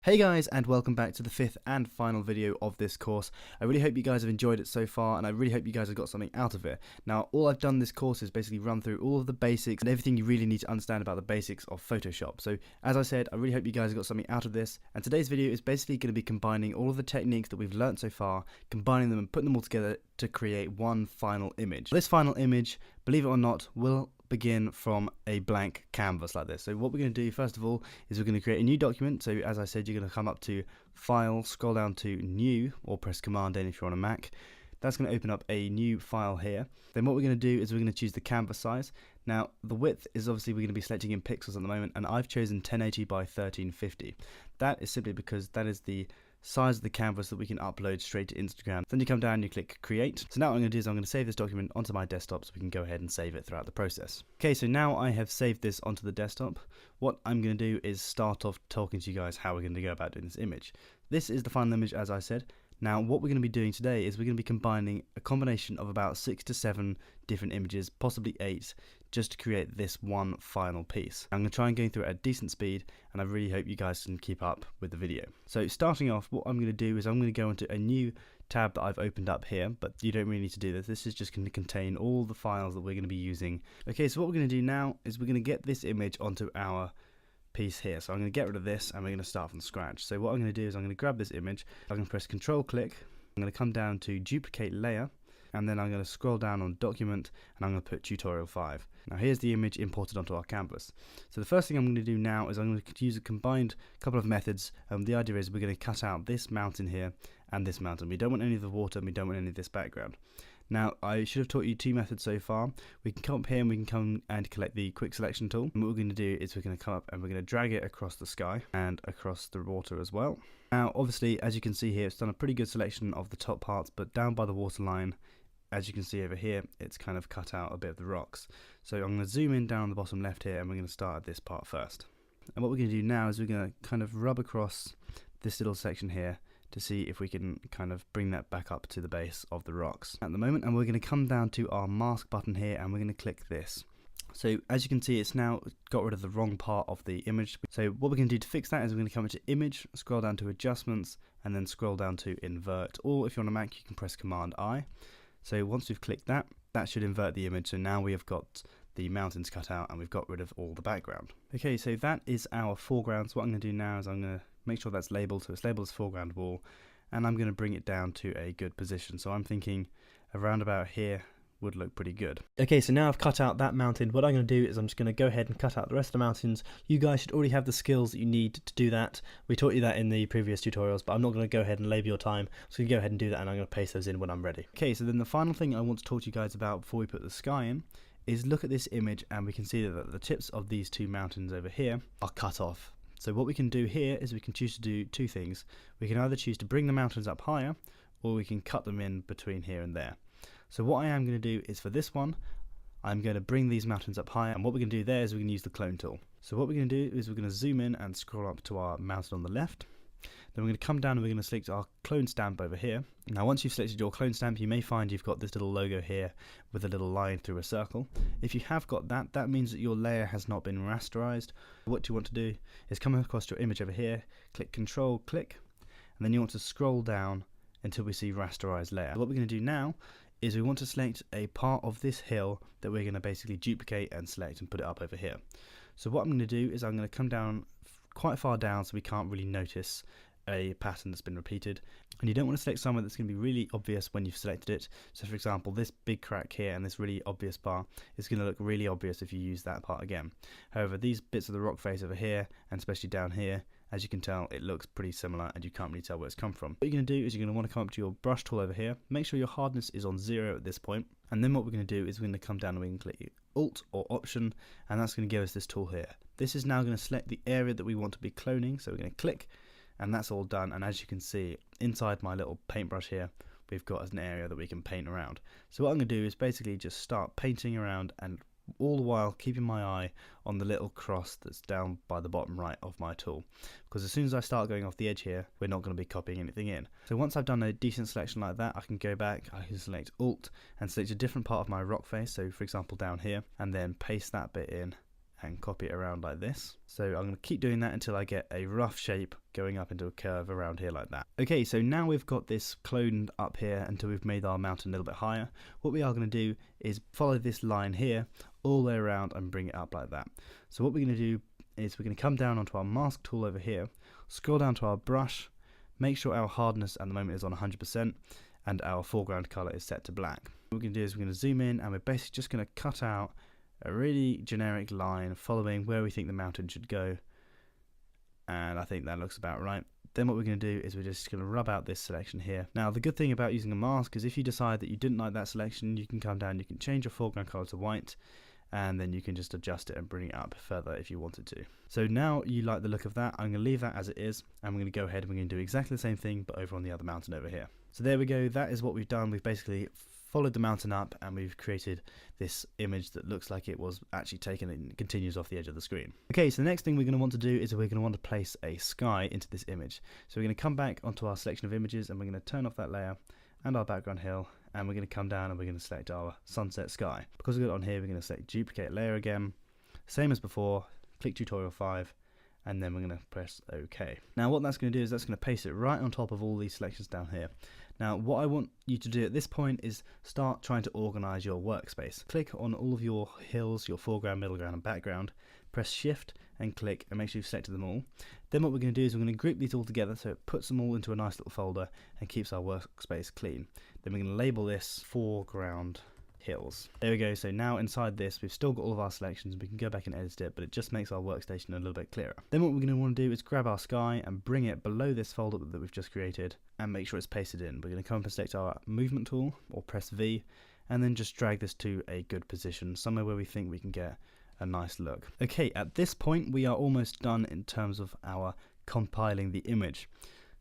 Hey guys, and welcome back to the fifth and final video of this course. I really hope you guys have enjoyed it so far, and I really hope you guys have got something out of it. Now, all I've done this course is basically run through all of the basics and everything you really need to understand about the basics of Photoshop. So, as I said, I really hope you guys have got something out of this, and today's video is basically going to be combining all of the techniques that we've learnt so far, combining them and putting them all together to create one final image. This final image, believe it or not, will begin from a blank canvas like this. So what we're going to do first of all is we're going to create a new document. So as I said, you're going to come up to File, scroll down to New, or press Command N if you're on a Mac. That's going to open up a new file here. Then what we're going to do is we're going to choose the canvas size. Now the width is obviously we're going to be selecting in pixels at the moment, and I've chosen 1080 by 1350. That is simply because that is the size of the canvas that we can upload straight to Instagram. Then you come down and you click create. So now what I'm going to do is I'm going to save this document onto my desktop so we can go ahead and save it throughout the process. Okay, so now I have saved this onto the desktop. What I'm going to do is start off talking to you guys how we're going to go about doing this image. This is the final image, as I said. Now what we're going to be doing today is we're going to be combining a combination of about 6 to 7 different images, possibly 8, just to create this one final piece. I'm going to try and go through it at a decent speed, and I really hope you guys can keep up with the video. So starting off, what I'm going to do is I'm going to go into a new tab that I've opened up here, but you don't really need to do this. This is just going to contain all the files that we're going to be using. Okay, so what we're going to do now is we're going to get this image onto our piece here. So I'm going to get rid of this and we're going to start from scratch. So what I'm going to do is I'm going to grab this image, I'm going to press Control click, I'm going to come down to duplicate layer, and then I'm going to scroll down on document and I'm going to put tutorial 5. Now here's the image imported onto our canvas. So the first thing I'm going to do now is I'm going to use a combined couple of methods. The idea is we're going to cut out this mountain here and this mountain. We don't want any of the water and we don't want any of this background. Now I should have taught you 2 methods so far. We can come up here and we can come and collect the quick selection tool. And what we're going to do is we're going to come up and we're going to drag it across the sky and across the water as well. Now obviously, as you can see here, it's done a pretty good selection of the top parts, but down by the waterline, as you can see over here, it's kind of cut out a bit of the rocks. So I'm going to zoom in down on the bottom left here and we're going to start at this part first. And what we're going to do now is we're going to kind of rub across this little section here to see if we can kind of bring that back up to the base of the rocks at the moment. And we're going to come down to our mask button here and we're going to click this. So as you can see, it's now got rid of the wrong part of the image. So what we're going to do to fix that is we're going to come into image, scroll down to adjustments, and then scroll down to invert. Or if you're on a Mac, you can press Command I. So once we've clicked that, that should invert the image. So now we have got the mountains cut out and we've got rid of all the background. Okay, so that is our foreground. So what I'm going to do now is I'm going to make sure that's labeled. So it's labeled as foreground wall, and I'm going to bring it down to a good position. So I'm thinking around about here would look pretty good. Okay, so now I've cut out that mountain. What I'm going to do is I'm just going to go ahead and cut out the rest of the mountains. You guys should already have the skills that you need to do that. We taught you that in the previous tutorials, but I'm not going to go ahead and label your time. So you go ahead and do that, and I'm going to paste those in when I'm ready. Okay, so then the final thing I want to talk to you guys about before we put the sky in is look at this image, and we can see that the tips of these 2 mountains over here are cut off. So what we can do here is we can choose to do 2 things. We can either choose to bring the mountains up higher, or we can cut them in between here and there. So what I am going to do is for this one, I'm going to bring these mountains up higher, and what we're going to do there is we can use the clone tool. So what we're going to do is we're going to zoom in and scroll up to our mountain on the left. Then we're going to come down and we're going to select our clone stamp over here. Now once you've selected your clone stamp, you may find you've got this little logo here with a little line through a circle. If you have got that, that means that your layer has not been rasterized. What you want to do is come across your image over here, click Control, click, and then you want to scroll down until we see rasterized layer. What we're going to do now is we want to select a part of this hill that we're going to basically duplicate and select and put it up over here. So what I'm going to do is I'm going to come down quite far down so we can't really notice a pattern that's been repeated, and you don't want to select somewhere that's going to be really obvious when you've selected it. So for example, this big crack here and this really obvious bar is going to look really obvious if you use that part again. However, these bits of the rock face over here, and especially down here, as you can tell, it looks pretty similar and you can't really tell where it's come from. What you're going to do is you're going to want to come up to your brush tool over here, make sure your hardness is on 0 at this point, and then what we're going to do is we're going to come down and we can click Alt or Option, and that's going to give us this tool here. This is now going to select the area that we want to be cloning, so we're going to click, and that's all done. And as you can see, inside my little paintbrush here, we've got an area that we can paint around. So what I'm going to do is basically just start painting around, and all the while keeping my eye on the little cross that's down by the bottom right of my tool, because as soon as I start going off the edge here, we're not going to be copying anything in. So once I've done a decent selection like that, I can go back, I can select Alt and select a different part of my rock face, so for example down here, and then paste that bit in and copy it around like this. So I'm going to keep doing that until I get a rough shape going up into a curve around here like that. Okay, so now we've got this cloned up here until we've made our mountain a little bit higher. What we are going to do is follow this line here all the way around and bring it up like that. So what we're going to do is we're going to come down onto our mask tool over here, scroll down to our brush, make sure our hardness at the moment is on 100% and our foreground color is set to black. What we're going to do is we're going to zoom in and we're basically just going to cut out a really generic line following where we think the mountain should go, and I think that looks about right. Then what we're going to do is we're just going to rub out this selection here. Now the good thing about using a mask is if you decide that you didn't like that selection, you can come down, you can change your foreground color to white, and then you can just adjust it and bring it up further if you wanted to. So now you like the look of that, I'm going to leave that as it is, and we're going to go ahead and we're going to do exactly the same thing but over on the other mountain over here. So there we go, that is what we've done. We've basically followed the mountain up and we've created this image that looks like it was actually taken and continues off the edge of the screen. Okay, so the next thing we're going to want to do is we're going to want to place a sky into this image. So we're going to come back onto our selection of images and we're going to turn off that layer and our background hill, and we're going to come down and we're going to select our sunset sky. Because we've got it on here, we're going to select duplicate layer again, same as before, click tutorial 5, and then we're going to press OK. Now what that's going to do is that's going to paste it right on top of all these selections down here. Now what I want you to do at this point is start trying to organize your workspace. Click on all of your hills, your foreground, middle ground and background, press shift and click and make sure you've selected them all. Then what we're going to do is we're going to group these all together so it puts them all into a nice little folder and keeps our workspace clean. Then we're going to label this foreground hills. There we go, so now inside this we've still got all of our selections, we can go back and edit it, but it just makes our workstation a little bit clearer. Then what we're going to want to do is grab our sky and bring it below this folder that we've just created and make sure it's pasted in. We're going to come and select our movement tool or press V and then just drag this to a good position, somewhere where we think we can get a nice look. Okay, at this point we are almost done in terms of our compiling the image.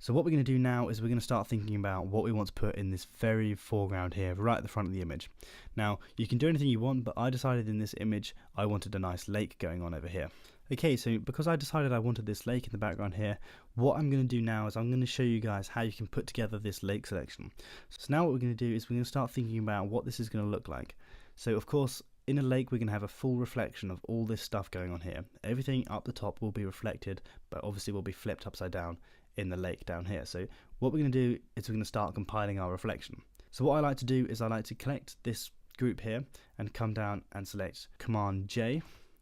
So what we're going to do now is we're going to start thinking about what we want to put in this very foreground here, right at the front of the image. Now, you can do anything you want, but I decided in this image I wanted a nice lake going on over here. Okay, so because I decided I wanted this lake in the background here, what I'm going to do now is I'm going to show you guys how you can put together this lake selection. So now what we're going to do is we're going to start thinking about what this is going to look like. So of course, in a lake we're going to have a full reflection of all this stuff going on here. Everything up the top will be reflected, but obviously will be flipped upside down in the lake down here. So what we're going to do is we're going to start compiling our reflection. So what I like to do is I like to collect this group here and come down and select Command J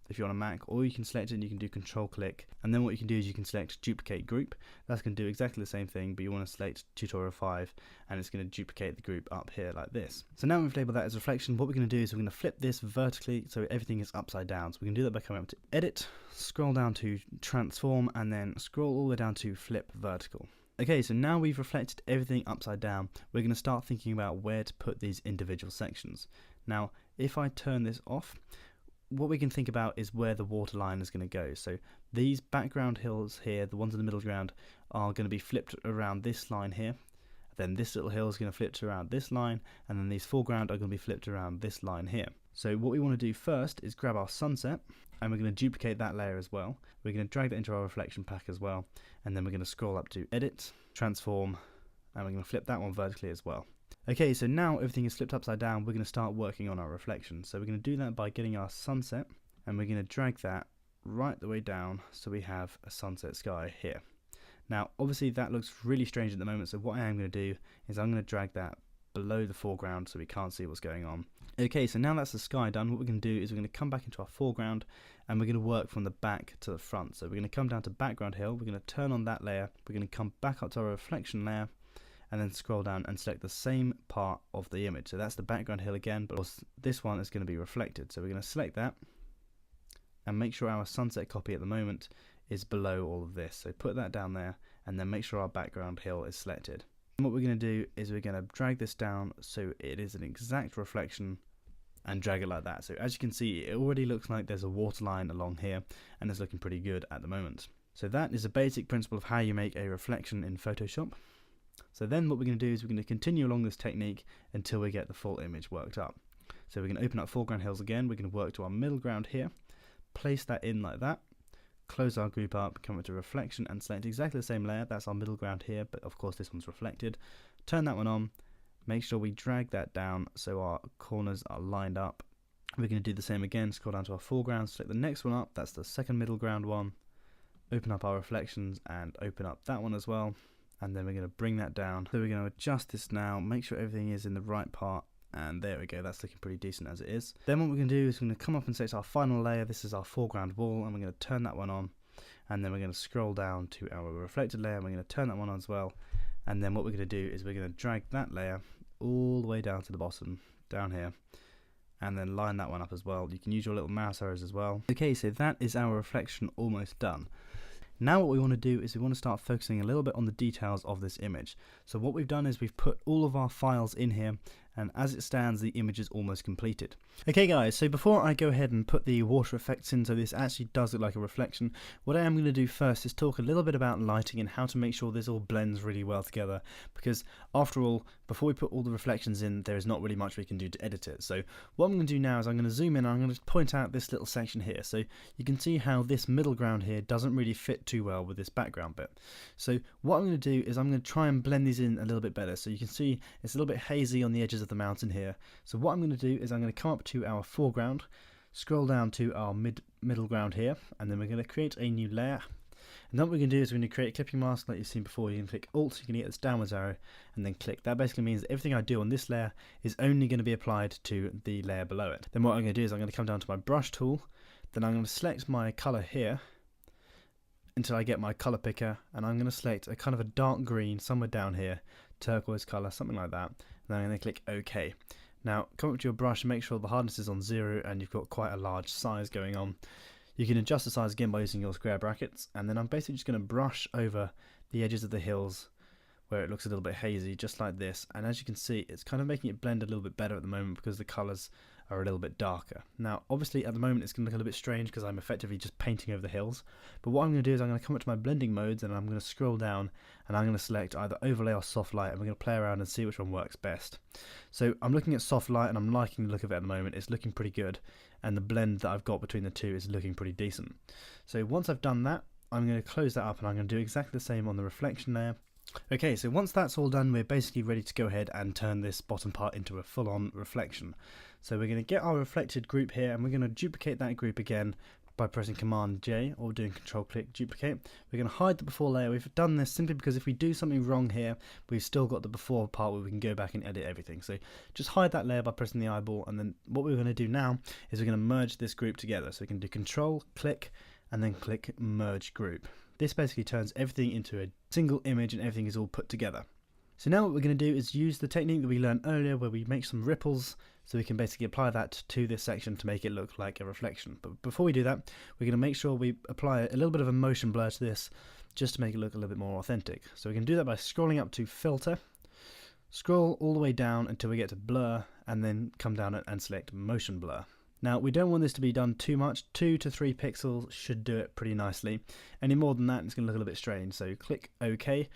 if you're on a Mac, or you can select it and you can do Control click, and then what you can do is you can select duplicate group. That's going to do exactly the same thing, but you want to select tutorial 5 and it's going to duplicate the group up here like this. So now we've labeled that as reflection, what we're going to do is we're going to flip this vertically so everything is upside down. So we can do that by coming up to edit, scroll down to transform, and then scroll all the way down to flip vertical. Okay, so now we've reflected everything upside down, we're going to start thinking about where to put these individual sections. Now if I turn this off, what we can think about is where the waterline is going to go. So these background hills here, the ones in the middle ground, are going to be flipped around this line here. Then this little hill is going to flip around this line, and then these foreground are going to be flipped around this line here. So what we want to do first is grab our sunset, and we're going to duplicate that layer as well. We're going to drag that into our reflection pack as well, and then we're going to scroll up to edit, transform, and we're going to flip that one vertically as well. Okay, so now everything is flipped upside down, we're going to start working on our reflection. So we're going to do that by getting our sunset, and we're going to drag that right the way down so we have a sunset sky here. Now obviously that looks really strange at the moment, so what I am going to do is I'm going to drag that below the foreground so we can't see what's going on. Okay, so now that's the sky done, what we're going to do is we're going to come back into our foreground and we're going to work from the back to the front. So we're going to come down to background hill, we're going to turn on that layer, we're going to come back up to our reflection layer, and then scroll down and select the same part of the image. So that's the background hill again, but this one is going to be reflected. So we're going to select that and make sure our sunset copy at the moment is below all of this. So put that down there and then make sure our background hill is selected. And what we're going to do is we're going to drag this down so it is an exact reflection and drag it like that. So as you can see, it already looks like there's a waterline along here and it's looking pretty good at the moment. So that is a basic principle of how you make a reflection in Photoshop. So then what we're going to do is we're going to continue along this technique until we get the full image worked up. So we're going to open up foreground hills again, we're going to work to our middle ground here, place that in like that, close our group up, come up to reflection and select exactly the same layer, that's our middle ground here, but of course this one's reflected. Turn that one on, make sure we drag that down so our corners are lined up, We're going to do the same again, scroll down to our foreground, select the next one up, that's the second middle ground one, open up our reflections and open up that one as well, and then we're going to bring that down. So we're going to adjust this now, make sure everything is in the right part, and there we go, that's looking pretty decent as it is. Then what we're going to do is we're going to come up and select our final layer. This is our foreground wall, and we're going to turn that one on, and then we're going to scroll down to our reflected layer, and we're going to turn that one on as well. And then what we're going to do is we're going to drag that layer all the way down to the bottom, down here, and then line that one up as well. You can use your little mouse arrows as well. Okay, so that is our reflection almost done. Now what we want to do is we want to start focusing a little bit on the details of this image. So what we've done is we've put all of our files in here, and as it stands the image is almost completed. Okay guys, so before I go ahead and put the water effects in so this actually does look like a reflection, what I am going to do first is talk a little bit about lighting and how to make sure this all blends really well together, because after all, before we put all the reflections in, there is not really much we can do to edit it. So what I'm going to do now is I'm going to zoom in and I'm going to point out this little section here, so you can see how this middle ground here doesn't really fit too well with this background bit. So what I'm going to do is I'm going to try and blend these in a little bit better. So you can see it's a little bit hazy on the edges of the mountain here. So what I'm going to do is I'm going to come up to our foreground, scroll down to our middle ground here, and then we're going to create a new layer. And then what we're going to do is we're going to create a clipping mask like you've seen before. You can click Alt, you can get this downwards arrow, and then click. That basically means that everything I do on this layer is only going to be applied to the layer below it. Then what I'm going to do is I'm going to come down to my brush tool, then I'm going to select my color here until I get my color picker, and I'm going to select a kind of a dark green somewhere down here, turquoise color, something like that. And then I'm going to click OK. Now come up to your brush and make sure the hardness is on 0 and you've got quite a large size going on. You can adjust the size again by using your square brackets, and then I'm basically just going to brush over the edges of the hills where it looks a little bit hazy, just like this. And as you can see, it's kind of making it blend a little bit better at the moment because the colours are a little bit darker. Now obviously at the moment it's going to look a little bit strange because I'm effectively just painting over the hills, but what I'm going to do is I'm going to come up to my blending modes and I'm going to scroll down and I'm going to select either overlay or soft light, and we're going to play around and see which one works best. So I'm looking at soft light and I'm liking the look of it at the moment. It's looking pretty good, and the blend that I've got between the two is looking pretty decent. So once I've done that, I'm going to close that up and I'm going to do exactly the same on the reflection layer. Okay, so once that's all done, we're basically ready to go ahead and turn this bottom part into a full-on reflection. So we're going to get our reflected group here, and we're going to duplicate that group again by pressing Command J or doing Control click duplicate. We're going to hide the before layer. We've done this simply because if we do something wrong here, we've still got the before part where we can go back and edit everything. So just hide that layer by pressing the eyeball, and then what we're going to do now is we're going to merge this group together. So we can do Control click and then click Merge Group. This basically turns everything into a single image and everything is all put together. So now what we're going to do is use the technique that we learned earlier where we make some ripples, so we can basically apply that to this section to make it look like a reflection. But before we do that, we're going to make sure we apply a little bit of a motion blur to this just to make it look a little bit more authentic. So we can do that by scrolling up to Filter, scroll all the way down until we get to Blur, and then come down and select Motion Blur. Now we don't want this to be done too much. 2 to 3 pixels should do it pretty nicely. Any more than that it's going to look a little bit strange, so click OK,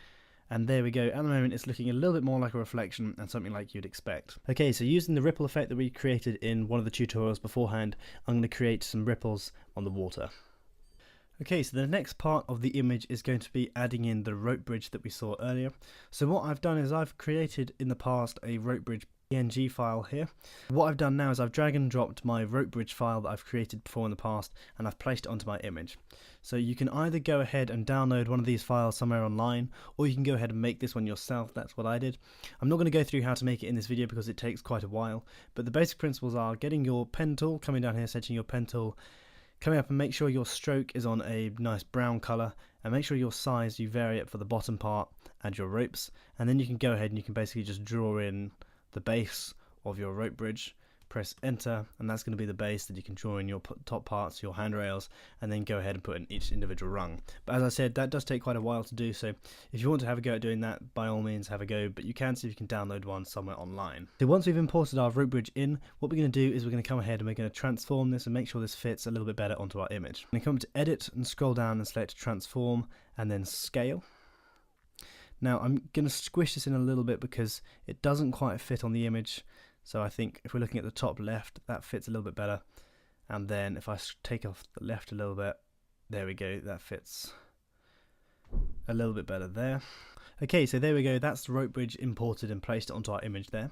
and there we go. At the moment it's looking a little bit more like a reflection and something like you'd expect. Okay, so using the ripple effect that we created in one of the tutorials beforehand, I'm going to create some ripples on the water. Okay, so the next part of the image is going to be adding in the rope bridge that we saw earlier. So what I've done is I've created in the past a rope bridge PNG file here. What I've done now is I've drag and dropped my rope bridge file that I've created before in the past, and I've placed it onto my image. So you can either go ahead and download one of these files somewhere online, or you can go ahead and make this one yourself. That's what I did. I'm not going to go through how to make it in this video because it takes quite a while, but the basic principles are getting your pen tool, coming down here, setting your pen tool, coming up and make sure your stroke is on a nice brown colour, and make sure your size, you vary it for the bottom part and your ropes, and then you can go ahead and you can basically just draw in the base of your rope bridge, press enter, and that's going to be the base that you can draw in your top parts, your handrails, and then go ahead and put in each individual rung. But as I said, that does take quite a while to do, so if you want to have a go at doing that, by all means have a go, but you can see if you can download one somewhere online. So once we've imported our rope bridge in, what we're going to do is we're going to come ahead and we're going to transform this and make sure this fits a little bit better onto our image. I'm going to come to edit and scroll down and select transform and then scale. Now I'm going to squish this in a little bit because it doesn't quite fit on the image, so I think if we're looking at the top left, that fits a little bit better, and then if I take off the left a little bit, there we go, that fits a little bit better there. Okay, so there we go, that's the rope bridge imported and placed it onto our image there.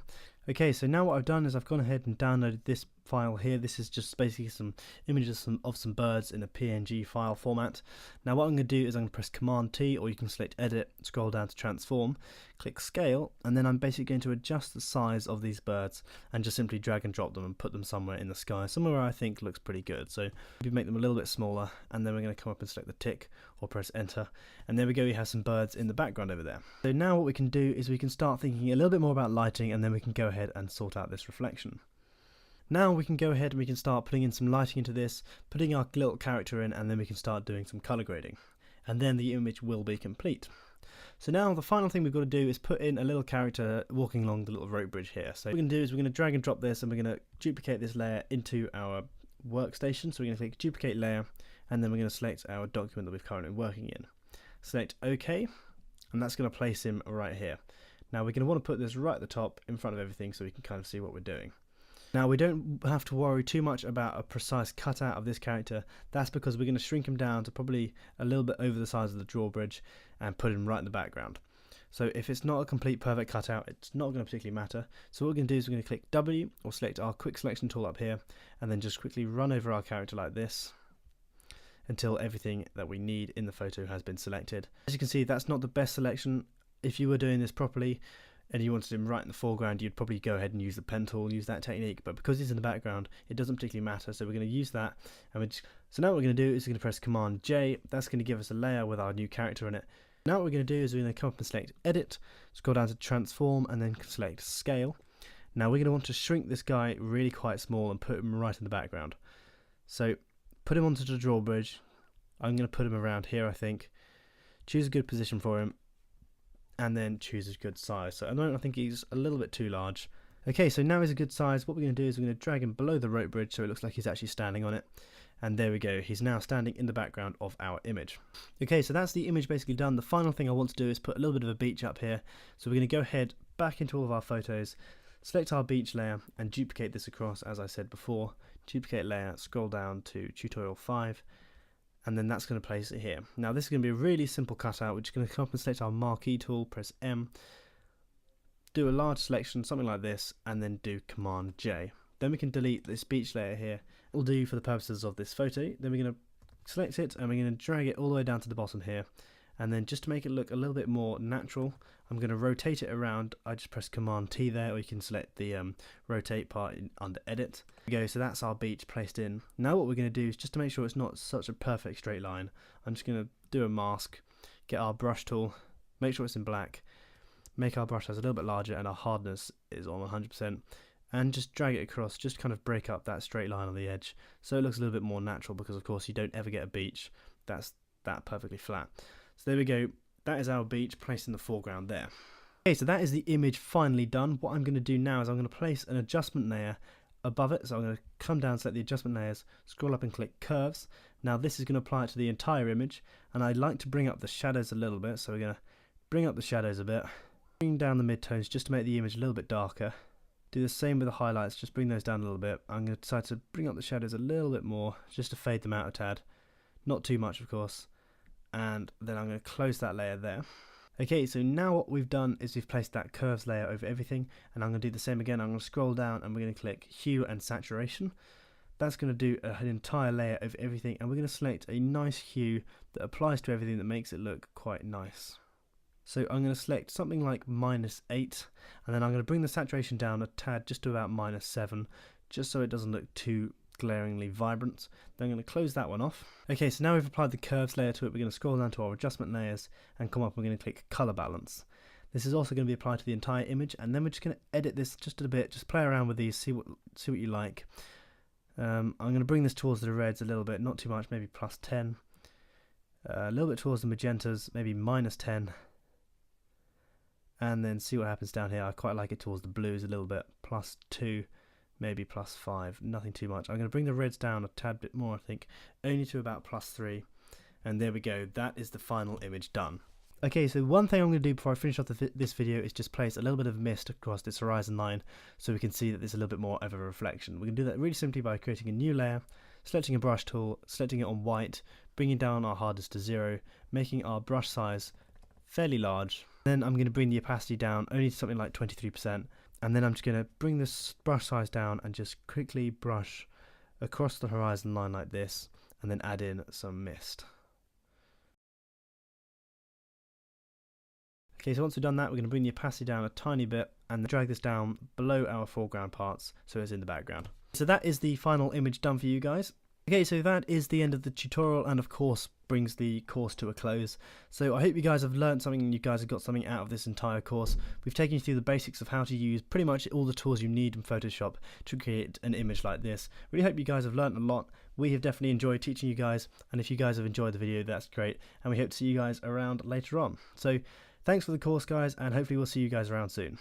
Okay, so now what I've done is I've gone ahead and downloaded this file here. This is just basically some images of some birds in a PNG file format. Now what I'm going to do is I'm going to press Command T, or you can select Edit, scroll down to Transform, click Scale, and then I'm basically going to adjust the size of these birds and just simply drag and drop them and put them somewhere in the sky, somewhere where I think looks pretty good. So maybe make them a little bit smaller, and then we're going to come up and select the tick or press Enter, and there we go, we have some birds in the background over there. So now what we can do is we can start thinking a little bit more about lighting, and then we can go ahead and sort out this reflection. Now we can go ahead and we can start putting in some lighting into this, putting our little character in, and then we can start doing some color grading, and then the image will be complete. So now the final thing we've got to do is put in a little character walking along the little rope bridge here. So what we're going to do is we're going to drag and drop this, and we're going to duplicate this layer into our workstation. So we're going to click Duplicate Layer, and then we're going to select our document that we're currently working in. Select OK, and that's going to place him right here. Now we're going to want to put this right at the top in front of everything so we can kind of see what we're doing. Now we don't have to worry too much about a precise cutout of this character. That's because we're going to shrink him down to probably a little bit over the size of the drawbridge and put him right in the background. So if it's not a complete perfect cutout, it's not going to particularly matter. So what we're going to do is we're going to click W, or select our quick selection tool up here, and then just quickly run over our character like this until everything that we need in the photo has been selected. As you can see, that's not the best selection. If you were doing this properly and you wanted him right in the foreground, you'd probably go ahead and use the pen tool, use that technique, but because he's in the background, it doesn't particularly matter, so we're going to use that. So now what we're going to do is we're going to press Command J. That's going to give us a layer with our new character in it. Now what we're going to do is we're going to come up and select Edit, scroll down to Transform, and then select Scale. Now we're going to want to shrink this guy really quite small and put him right in the background. So put him onto the drawbridge. I'm going to put him around here, I think. Choose a good position for him, and then choose a good size. So at the moment I think he's a little bit too large. Okay, so now he's a good size. What we're going to do is we're going to drag him below the rope bridge so it looks like he's actually standing on it. And there we go, he's now standing in the background of our image. Okay, so that's the image basically done. The final thing I want to do is put a little bit of a beach up here. So we're going to go ahead back into all of our photos, select our beach layer, and duplicate this across as I said before. Duplicate layer, scroll down to tutorial 5. And then that's going to place it here. Now this is going to be a really simple cutout. We're just going to come up and select our marquee tool, press M, do a large selection, something like this, and then do Command J. Then we can delete this beach layer here. It will do for the purposes of this photo. Then we're going to select it, and we're going to drag it all the way down to the bottom here. And then just to make it look a little bit more natural, I'm going to rotate it around. I just press Command T there, or you can select the rotate part under Edit. There we go, so that's our beach placed in. Now what we're going to do is just to make sure it's not such a perfect straight line, I'm just going to do a mask, get our brush tool, make sure it's in black, make our brush size a little bit larger, and our hardness is on 100%, and just drag it across, just kind of break up that straight line on the edge, so it looks a little bit more natural, because of course you don't ever get a beach that's that perfectly flat. So there we go, that is our beach placed in the foreground there. Okay, so that is the image finally done. What I'm going to do now is I'm going to place an adjustment layer above it. So I'm going to come down, select the adjustment layers, scroll up and click curves. Now this is going to apply it to the entire image, and I'd like to bring up the shadows a little bit. So we're going to bring up the shadows a bit, bring down the midtones just to make the image a little bit darker. Do the same with the highlights, just bring those down a little bit. I'm going to decide to bring up the shadows a little bit more, just to fade them out a tad. Not too much, of course. And then I'm going to close that layer there. Okay, so now what we've done is we've placed that curves layer over everything, and I'm going to do the same again. I'm going to scroll down and we're going to click Hue and Saturation. That's going to do an entire layer over everything, and we're going to select a nice hue that applies to everything that makes it look quite nice. So I'm going to select something like -8, and then I'm going to bring the saturation down a tad just to about -7, just so it doesn't look too glaringly vibrant. Then I'm going to close that one off. Okay, so now we've applied the curves layer to it, we're going to scroll down to our adjustment layers and come up, we're going to click color balance. This is also going to be applied to the entire image, and then we're just going to edit this just a bit, just play around with these, see what you like. I'm going to bring this towards the reds a little bit, not too much, maybe +10. A little bit towards the magentas, maybe -10. And then see what happens down here. I quite like it towards the blues a little bit, +2. Maybe +5, nothing too much. I'm going to bring the reds down a tad bit more, I think, only to about +3. And there we go, that is the final image done. Okay, so one thing I'm going to do before I finish off this video is just place a little bit of mist across this horizon line so we can see that there's a little bit more of a reflection. We can do that really simply by creating a new layer, selecting a brush tool, selecting it on white, bringing down our hardness to 0, making our brush size fairly large. Then I'm going to bring the opacity down only to something like 23%. And then I'm just going to bring this brush size down and just quickly brush across the horizon line like this, and then add in some mist. Okay, so once we've done that, we're going to bring the opacity down a tiny bit and drag this down below our foreground parts so it's in the background. So that is the final image done for you guys. Okay, so that is the end of the tutorial, and of course brings the course to a close. So I hope you guys have learned something and you guys have got something out of this entire course. We've taken you through the basics of how to use pretty much all the tools you need in Photoshop to create an image like this. Really hope you guys have learned a lot. We have definitely enjoyed teaching you guys, and if you guys have enjoyed the video, that's great, and we hope to see you guys around later on. So thanks for the course, guys, and hopefully we'll see you guys around soon.